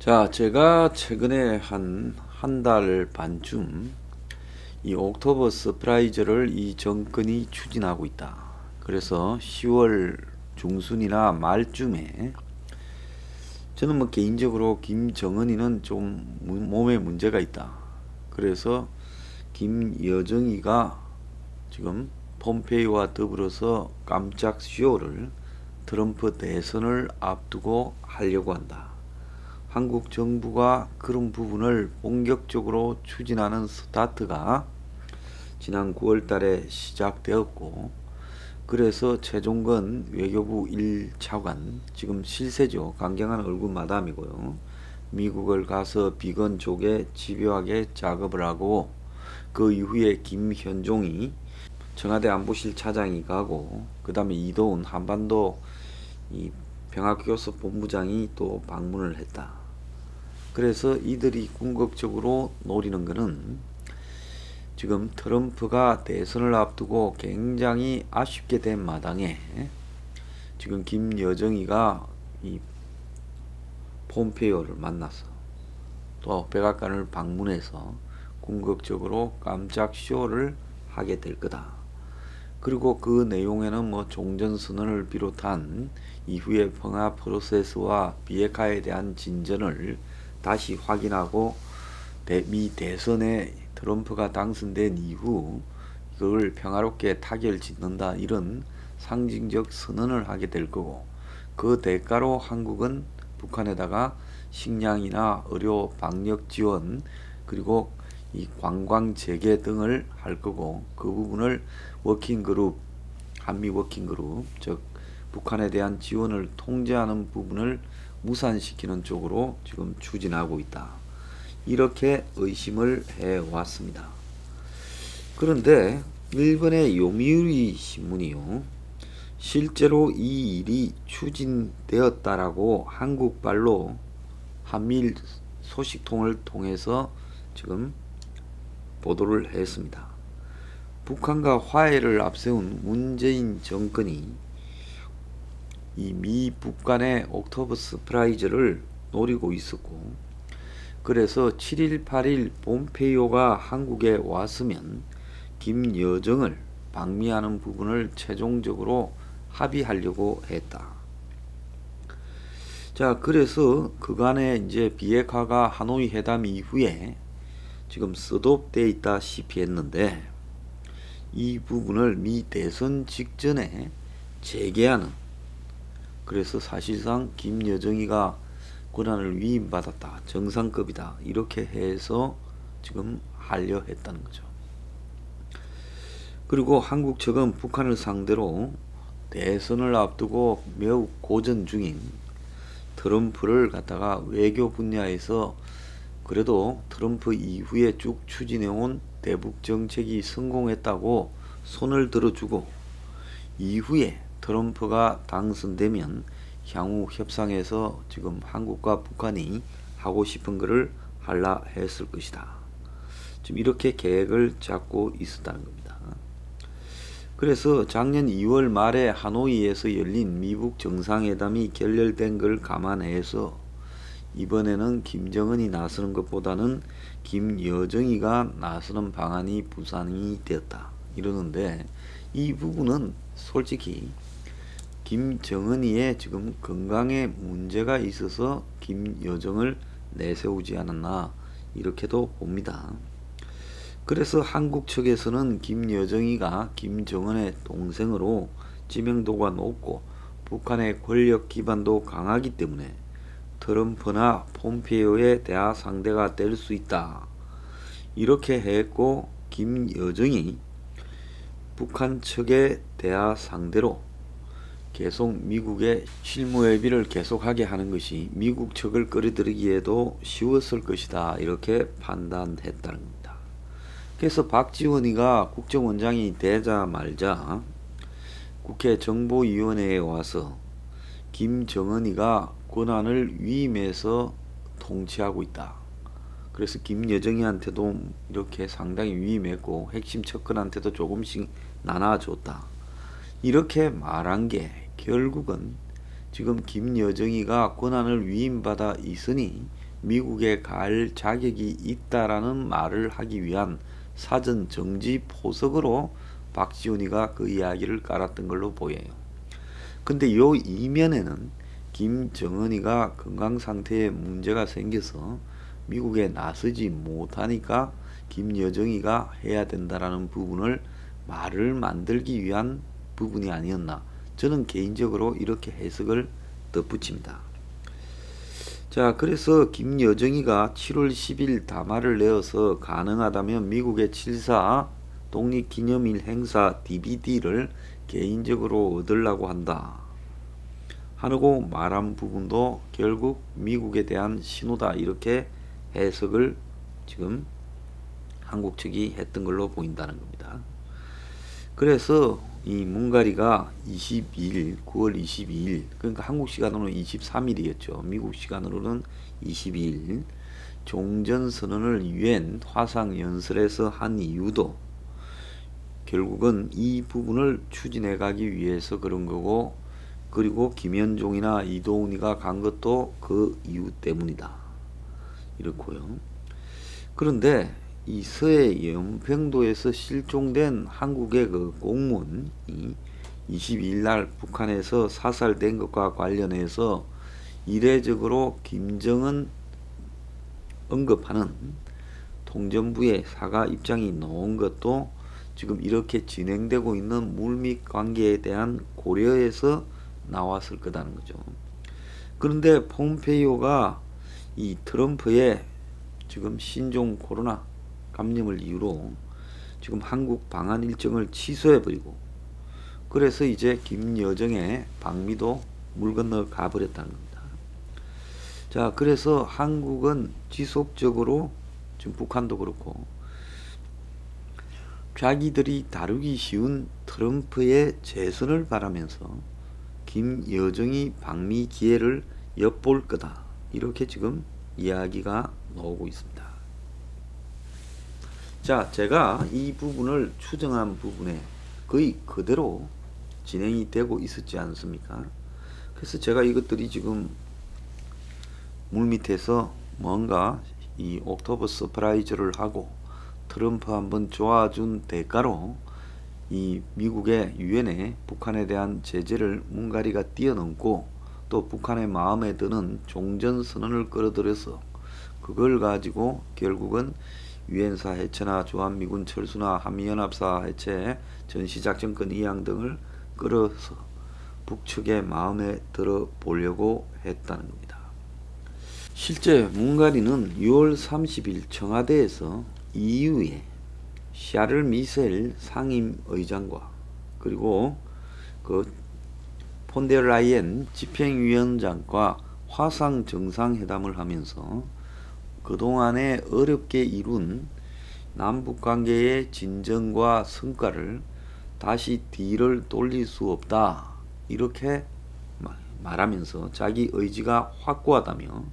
자, 제가 최근에 한 달 반쯤 이 옥토버 서프라이즈를 이 정권이 추진하고 있다. 그래서 10월 중순이나 말쯤에 저는 뭐 개인적으로 김정은이는 좀 몸에 문제가 있다. 그래서 김여정이가 지금 폼페이오와 더불어서 깜짝 쇼를 트럼프 대선을 앞두고 하려고 한다. 한국 정부가 그런 부분을 본격적으로 추진하는 스타트가 지난 9월 달에 시작되었고, 그래서 최종건 외교부 1차관, 지금 실세죠. 강경한 얼굴 마담이고요. 미국을 가서 비건 쪽에 집요하게 작업을 하고, 그 이후에 김현종이 청와대 안보실 차장이 가고, 그 다음에 이도훈 한반도 이 병합교섭 본부장이 또 방문을 했다. 그래서 이들이 궁극적으로 노리는 것은 지금 트럼프가 대선을 앞두고 굉장히 아쉽게 된 마당에 지금 김여정이가 이 폼페이오를 만나서 또 백악관을 방문해서 궁극적으로 깜짝 쇼를 하게 될 거다. 그리고 그 내용에는 뭐 종전선언을 비롯한 이후의 평화 프로세스와 비핵화에 대한 진전을 다시 확인하고 미 대선에 트럼프가 당선된 이후 그걸 평화롭게 타결 짓는다, 이런 상징적 선언을 하게 될 거고, 그 대가로 한국은 북한에다가 식량이나 의료 방역 지원, 그리고 이 관광 재개 등을 할 거고, 그 부분을 워킹그룹, 한미 워킹그룹, 즉 북한에 대한 지원을 통제하는 부분을 무산시키는 쪽으로 지금 추진하고 있다. 이렇게 의심을 해왔습니다. 그런데 일본의 요미우리 신문이요, 실제로 이 일이 추진되었다라고 한국발로 한미일 소식통을 통해서 지금 보도를 했습니다. 북한과 화해를 앞세운 문재인 정권이 이 미북 간의 옥토버 서프라이즈를 노리고 있었고, 그래서 7일 8일 폼페이오가 한국에 왔으면 김여정을 방미하는 부분을 최종적으로 합의하려고 했다. 자, 그래서 그간의 이제 비핵화가 하노이 회담 이후에 지금 스톱되어 있다시피 했는데, 이 부분을 미 대선 직전에 재개하는, 그래서 사실상 김여정이가 권한을 위임받았다, 정상급이다, 이렇게 해서 지금 하려 했다는 거죠. 그리고 한국 측은 북한을 상대로 대선을 앞두고 매우 고전 중인 트럼프를 갖다가 외교 분야에서 그래도 트럼프 이후에 쭉 추진해온 대북 정책이 성공했다고 손을 들어주고, 이후에 트럼프가 당선되면 향후 협상에서 지금 한국과 북한이 하고 싶은 것을 하려 했을 것이다. 지금 이렇게 계획을 잡고 있었다는 겁니다. 그래서 작년 2월 말에 하노이에서 열린 미북 정상회담이 결렬된 걸 감안해서 이번에는 김정은이 나서는 것보다는 김여정이가 나서는 방안이 부상이 되었다, 이러는데, 이 부분은 솔직히 김정은이의 지금 건강에 문제가 있어서 김여정을 내세우지 않았나, 이렇게도 봅니다. 그래서 한국 측에서는 김여정이가 김정은의 동생으로知名도가 높고 북한의 권력 기반도 강하기 때문에 트럼프나 폼페이오의 대화 상대가 될 수 있다, 이렇게 했고, 김여정이 북한 측의 대화 상대로 계속 미국의 실무회비를 계속하게 하는 것이 미국 측을 끌어들이기에도 쉬웠을 것이다, 이렇게 판단했다는 겁니다. 그래서 박지원이가 국정원장이 되자 말자 국회 정보위원회에 와서 김정은이가 권한을 위임해서 통치하고 있다, 그래서 김여정이한테도 이렇게 상당히 위임했고 핵심 척근한테도 조금씩 나눠줬다, 이렇게 말한 게 결국은 지금 김여정이가 권한을 위임받아 있으니 미국에 갈 자격이 있다라는 말을 하기 위한 사전 정지 포석으로 박지훈이가 그 이야기를 깔았던 걸로 보여요. 근데 요 이면에는 김정은이가 건강 상태에 문제가 생겨서 미국에 나서지 못하니까 김여정이가 해야 된다라는 부분을 말을 만들기 위한 부분이 아니었나. 저는 개인적으로 이렇게 해석을 덧붙입니다. 자, 그래서 김여정이가 7월 10일 담화를 내어서 가능하다면 미국의 7.4 독립기념일 행사 DVD를 개인적으로 얻으려고 한다 하고 말한 부분도 결국 미국에 대한 신호다, 이렇게 해석을 지금 한국 측이 했던 걸로 보인다는 겁니다. 그래서 이 문가리가 22일, 9월 22일, 그러니까 한국 시간으로는 23일이었죠. 미국 시간으로는 22일 종전선언을 유엔 화상연설에서 한 이유도 결국은 이 부분을 추진해 가기 위해서 그런 거고, 그리고 김현종이나 이도훈이가 간 것도 그 이유 때문이다, 이렇고요. 그런데 이 서해 연평도에서 실종된 한국의 그 공무원이 22일 날 북한에서 사살된 것과 관련해서 이례적으로 김정은 언급하는 통전부의 사과 입장이 나온 것도 지금 이렇게 진행되고 있는 물밑 관계에 대한 고려에서 나왔을 거다는 거죠. 그런데 폼페이오가 이 트럼프의 지금 신종 코로나 감염을 이유로 지금 한국 방한 일정을 취소해버리고, 그래서 이제 김여정의 방미도 물 건너 가버렸다는 겁니다. 자, 그래서 한국은 지속적으로 지금 북한도 그렇고 자기들이 다루기 쉬운 트럼프의 재선을 바라면서 김여정이 방미 기회를 엿볼 거다, 이렇게 지금 이야기가 나오고 있습니다. 자, 제가 이 부분을 추정한 부분에 거의 그대로 진행이 되고 있었지 않습니까? 그래서 제가 이것들이 지금 물밑에서 뭔가 이 옥토버 서프라이즈를 하고 트럼프 한번 좋아준 대가로 이 미국의 유엔에 북한에 대한 제재를 문가리가 뛰어넘고 또 북한의 마음에 드는 종전선언을 끌어들여서 그걸 가지고 결국은 유엔사 해체나 주한미군 철수나 한미연합사 해체, 전시작전권 이양 등을 끌어서 북측의 마음에 들어 보려고 했다는 겁니다. 실제 문가리는 6월 30일 청와대에서 EU의 샤를 미셀 상임의장과 그리고 그 폰데라이엔 집행위원장과 화상 정상회담을 하면서 그동안에 어렵게 이룬 남북관계의 진전과 성과를 다시 뒤를 돌릴 수 없다, 이렇게 말하면서 자기 의지가 확고하다며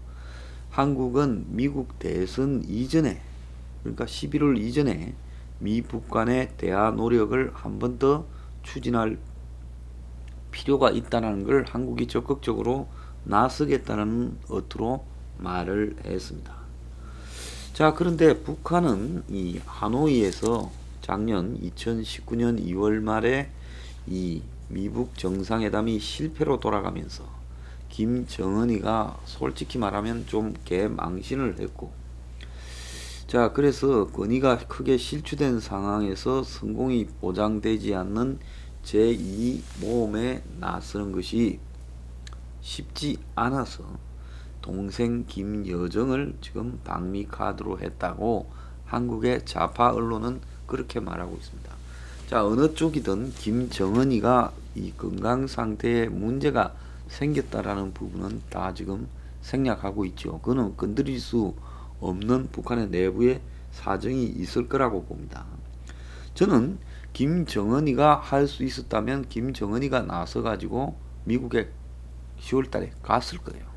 한국은 미국 대선 이전에, 그러니까 11월 이전에 미북 간의 대화 노력을 한 번 더 추진할 필요가 있다는 걸 한국이 적극적으로 나서겠다는 어투로 말을 했습니다. 자, 그런데 북한은 이 하노이에서 작년 2019년 2월 말에 이 미북 정상회담이 실패로 돌아가면서 김정은이가 솔직히 말하면 좀 개망신을 했고, 자, 그래서 권위가 크게 실추된 상황에서 성공이 보장되지 않는 제2모험에 나서는 것이 쉽지 않아서 동생 김여정을 지금 방미 카드로 했다고 한국의 좌파 언론은 그렇게 말하고 있습니다. 자, 어느 쪽이든 김정은이가 이 건강 상태에 문제가 생겼다라는 부분은 다 지금 생략하고 있죠. 그는 건드릴 수 없는 북한의 내부의 사정이 있을 거라고 봅니다. 저는 김정은이가 할 수 있었다면 김정은이가 나서 가지고 미국에 10월 달에 갔을 거예요.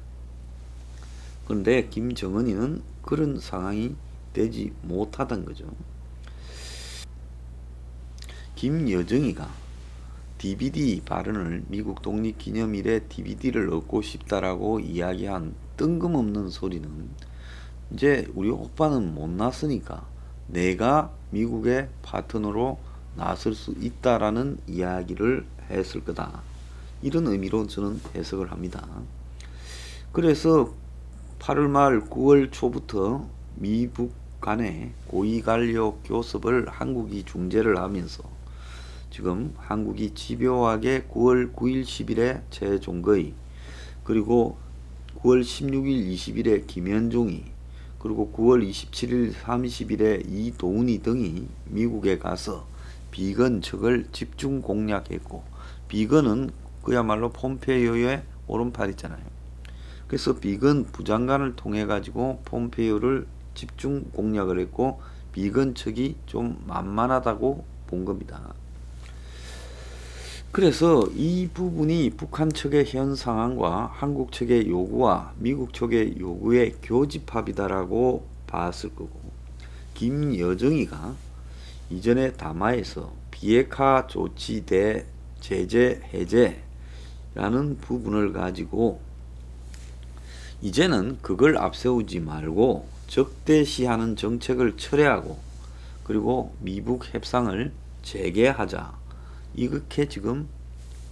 그런데 김정은이는 그런 상황이 되지 못하던 거죠. 김여정이가 DVD 발언을 미국 독립기념일에 DVD를 얻고 싶다라고 이야기한 뜬금없는 소리는 이제 우리 오빠는 못 났으니까 내가 미국의 파트너로 나설 수 있다라는 이야기를 했을 거다. 이런 의미로 저는 해석을 합니다. 그래서 8월 말 9월 초부터 미북 간의 고위관료 교섭을 한국이 중재를 하면서 지금 한국이 집요하게 9월 9일 10일에 최종거의, 그리고 9월 16일 20일에 김현종이, 그리고 9월 27일 30일에 이도훈이 등이 미국에 가서 비건 측을 집중 공략했고, 비건은 그야말로 폼페이오의 오른팔이잖아요. 그래서 비건 부장관을 통해 가지고 폼페이오를 집중 공략을 했고, 비건 측이 좀 만만하다고 본 겁니다. 그래서 이 부분이 북한 측의 현 상황과 한국 측의 요구와 미국 측의 요구의 교집합이다라고 봤을 거고, 김여정이가 이전에 담화에서 비핵화 조치 대 제재 해제라는 부분을 가지고 이제는 그걸 앞세우지 말고 적대시하는 정책을 철회하고, 그리고 미북 협상을 재개하자, 이렇게 지금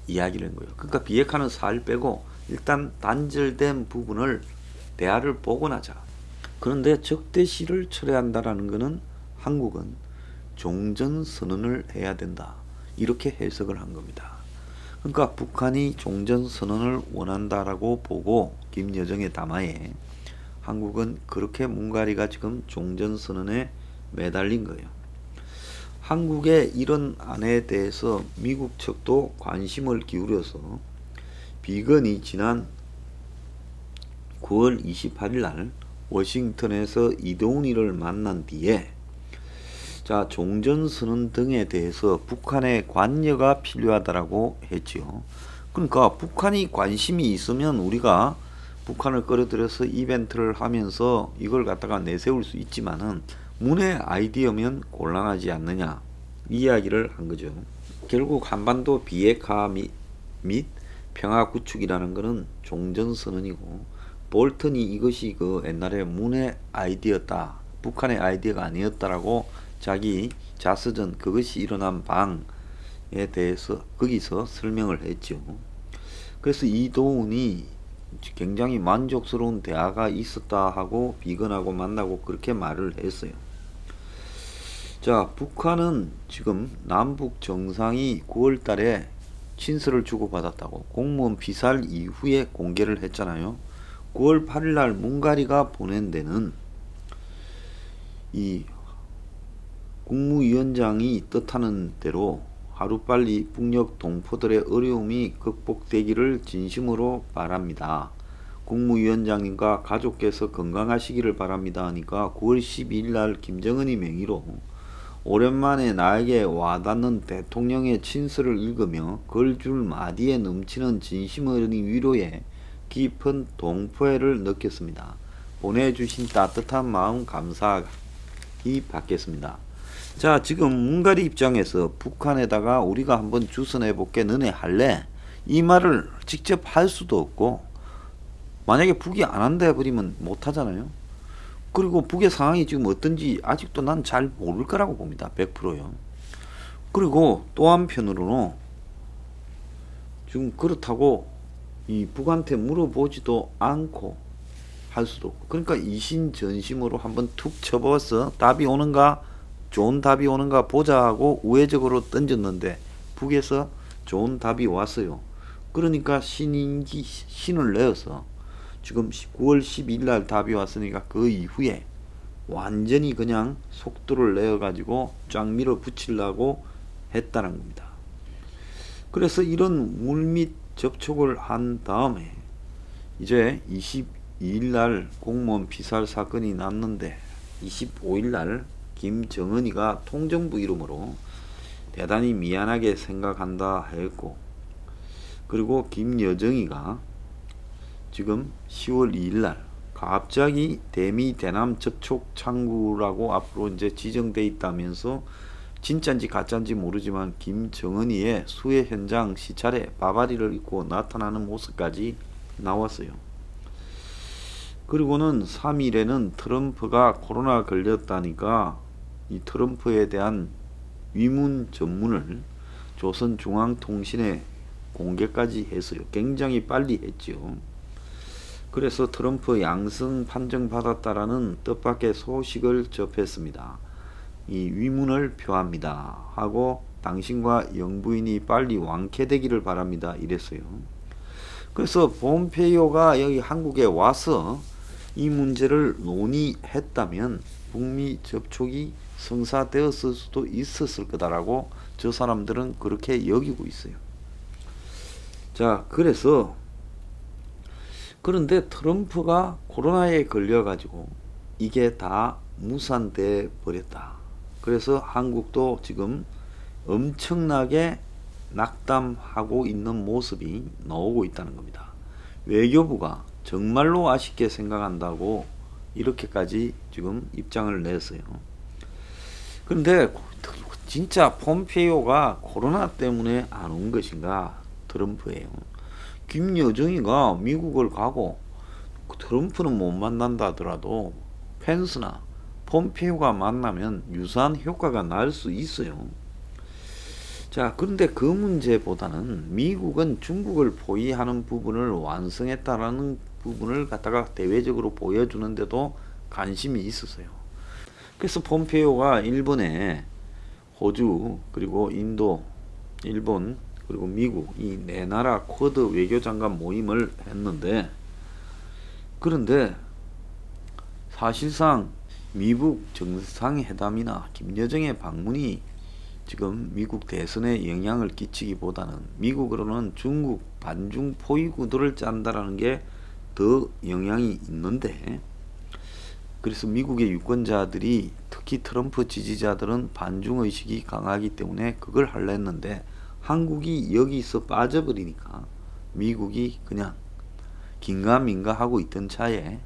이야기를 한 거예요. 그러니까 비핵화는 살 빼고 일단 단절된 부분을 대화를 보고 나자. 그런데 적대시를 철회한다라는 것은 한국은 종전선언을 해야 된다, 이렇게 해석을 한 겁니다. 그러니까 북한이 종전선언을 원한다라고 보고 김여정의 담화에 한국은 그렇게 문가리가 지금 종전선언에 매달린 거예요. 한국의 이런 안에 대해서 미국 측도 관심을 기울여서 비건이 지난 9월 28일 날 워싱턴에서 이동훈이를 만난 뒤에 자, 종전선언 등에 대해서 북한의 관여가 필요하다라고 했지요. 그러니까 북한이 관심이 있으면 우리가 북한을 끌어들여서 이벤트를 하면서 이걸 갖다가 내세울 수 있지만은 문의 아이디어면 곤란하지 않느냐, 이 이야기를 한 거죠. 결국 한반도 비핵화 및 평화 구축이라는 것은 종전선언이고, 볼턴이 이것이 그 옛날에 문의 아이디어다, 북한의 아이디어가 아니었다라고 자기 자서전 그것이 일어난 방에 대해서 거기서 설명을 했죠. 그래서 이도훈이 굉장히 만족스러운 대화가 있었다 하고 비건하고 만나고 그렇게 말을 했어요. 자, 북한은 지금 남북 정상이 9월 달에 친서를 주고받았다고 공무원 비살 이후에 공개를 했잖아요. 9월 8일 날 문가리가 보낸 데는 이 국무위원장이 뜻하는 대로 하루빨리 북녘 동포들의 어려움이 극복되기를 진심으로 바랍니다. 국무위원장님과 가족께서 건강하시기를 바랍니다 하니까 9월 12일 날 김정은이 명의로 오랜만에 나에게 와닿는 대통령의 친서를 읽으며 걸줄 마디에 넘치는 진심 어린 위로에 깊은 동포애를 느꼈습니다. 보내주신 따뜻한 마음 감사히 받겠습니다. 자, 지금 문가리 입장에서 북한에다가 우리가 한번 주선해 볼게, 너네 할래? 이 말을 직접 할 수도 없고, 만약에 북이 안 한다 해버리면 못 하잖아요. 그리고 북의 상황이 지금 어떤지 아직도 난 잘 모를 거라고 봅니다. 100%요. 그리고 또 한편으로는 지금 그렇다고 이 북한테 물어보지도 않고 할 수도 없고, 그러니까 이신전심으로 한번 툭 쳐봐서 답이 오는가, 좋은 답이 오는가 보자 하고 우회적으로 던졌는데 북에서 좋은 답이 왔어요. 그러니까 신을 내어서 지금 9월 12일 날 답이 왔으니까 그 이후에 완전히 그냥 속도를 내어 가지고 쫙 밀어붙이려고 했다는 겁니다. 그래서 이런 물밑 접촉을 한 다음에 이제 22일 날 공무원 피살 사건이 났는데 25일 날 김정은이가 통정부 이름으로 대단히 미안하게 생각한다 했고, 그리고 김여정이가 지금 10월 2일 날 갑자기 대미 대남 접촉 창구라고 앞으로 이제 지정돼 있다면서 진짜인지 가짜인지 모르지만 김정은이의 수해 현장 시찰에 바바리를 입고 나타나는 모습까지 나왔어요. 그리고는 3일에는 트럼프가 코로나 걸렸다니까 이 트럼프에 대한 위문 전문을 조선중앙통신에 공개까지 했어요. 굉장히 빨리 했죠. 그래서 트럼프 양성 판정받았다라는 뜻밖의 소식을 접했습니다. 이 위문을 표합니다 하고 당신과 영부인이 빨리 완쾌되기를 바랍니다 이랬어요. 그래서 폼페이오가 여기 한국에 와서 이 문제를 논의했다면 북미 접촉이 성사되었을 수도 있었을 거다라고 저 사람들은 그렇게 여기고 있어요. 자, 그런데 트럼프가 코로나에 걸려가지고 이게 다 무산돼 버렸다. 그래서 한국도 지금 엄청나게 낙담하고 있는 모습이 나오고 있다는 겁니다. 외교부가 정말로 아쉽게 생각한다고 이렇게까지 지금 입장을 냈어요. 그런데 진짜 폼페이오가 코로나 때문에 안 온 것인가? 트럼프예요. 김여정이가 미국을 가고 트럼프는 못 만난다 하더라도 펜스나 폼페이오가 만나면 유사한 효과가 날 수 있어요. 자, 그런데 그 문제보다는 미국은 중국을 포위하는 부분을 완성했다라는 부분을 갖다가 대외적으로 보여주는데도 관심이 있었어요. 그래서 폼페이오가 일본에 호주 그리고 인도, 일본 그리고 미국 이 네 나라 쿼드 외교장관 모임을 했는데, 그런데 사실상 미국 정상회담이나 김여정의 방문이 지금 미국 대선에 영향을 끼치기보다는 미국으로는 중국 반중 포위구도를 짠다라는 게 더 영향이 있는데, 그래서 미국의 유권자들이 특히 트럼프 지지자들은 반중의식이 강하기 때문에 그걸 하려 했는데 한국이 여기서 빠져버리니까 미국이 그냥 긴가민가 하고 있던 차에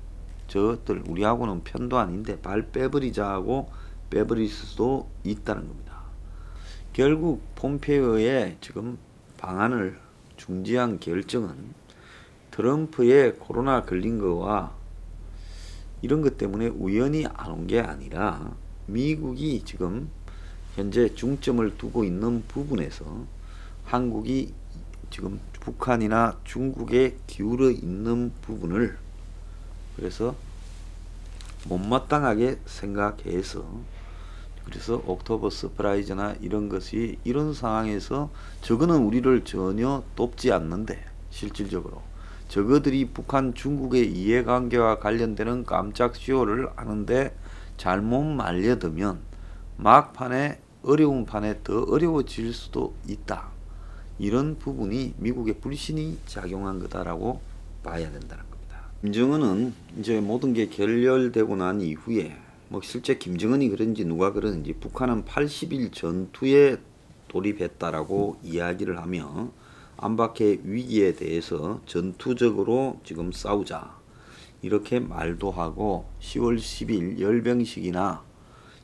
저것들 우리하고는 편도 아닌데 발 빼버리자 하고 빼버릴 수도 있다는 겁니다. 결국 폼페이오의 지금 방안을 중지한 결정은 트럼프의 코로나 걸린 거와 이런 것 때문에 우연히 안 온 게 아니라 미국이 지금 현재 중점을 두고 있는 부분에서 한국이 지금 북한이나 중국에 기울어 있는 부분을 그래서 못마땅하게 생각해서, 그래서 옥토버 서프라이즈나 이런 것이 이런 상황에서 저거는 우리를 전혀 돕지 않는데 실질적으로 저거들이 북한 중국의 이해관계와 관련되는 깜짝 쇼를 하는데 잘못 말려들면 막판에 어려운 판에 더 어려워질 수도 있다. 이런 부분이 미국의 불신이 작용한 거다라고 봐야 된다는 겁니다. 김정은은 이제 모든 게 결렬되고 난 이후에 뭐 실제 김정은이 그런지 누가 그러는지 북한은 80일 전투에 돌입했다라고 이야기를 하며 안팎의 위기에 대해서 전투적으로 지금 싸우자 이렇게 말도 하고 10월 10일 열병식이나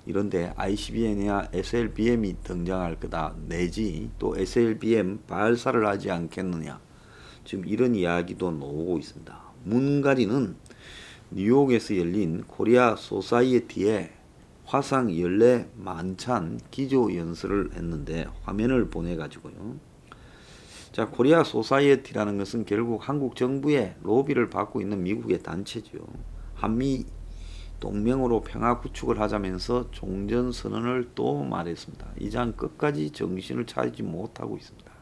이런데 ICBM이나 SLBM이 등장할 거다 내지 또 SLBM 발사를 하지 않겠느냐 지금 이런 이야기도 나오고 있습니다. 문가리는 뉴욕에서 열린 코리아 소사이어티에 화상 연례 만찬 기조 연설을 했는데 화면을 보내가지고요. 자, 코리아 소사이어티라는 것은 결국 한국 정부의 로비를 받고 있는 미국의 단체죠. 한미 동맹으로 평화 구축을 하자면서 종전선언을 또 말했습니다. 이장 끝까지 정신을 차리지 못하고 있습니다.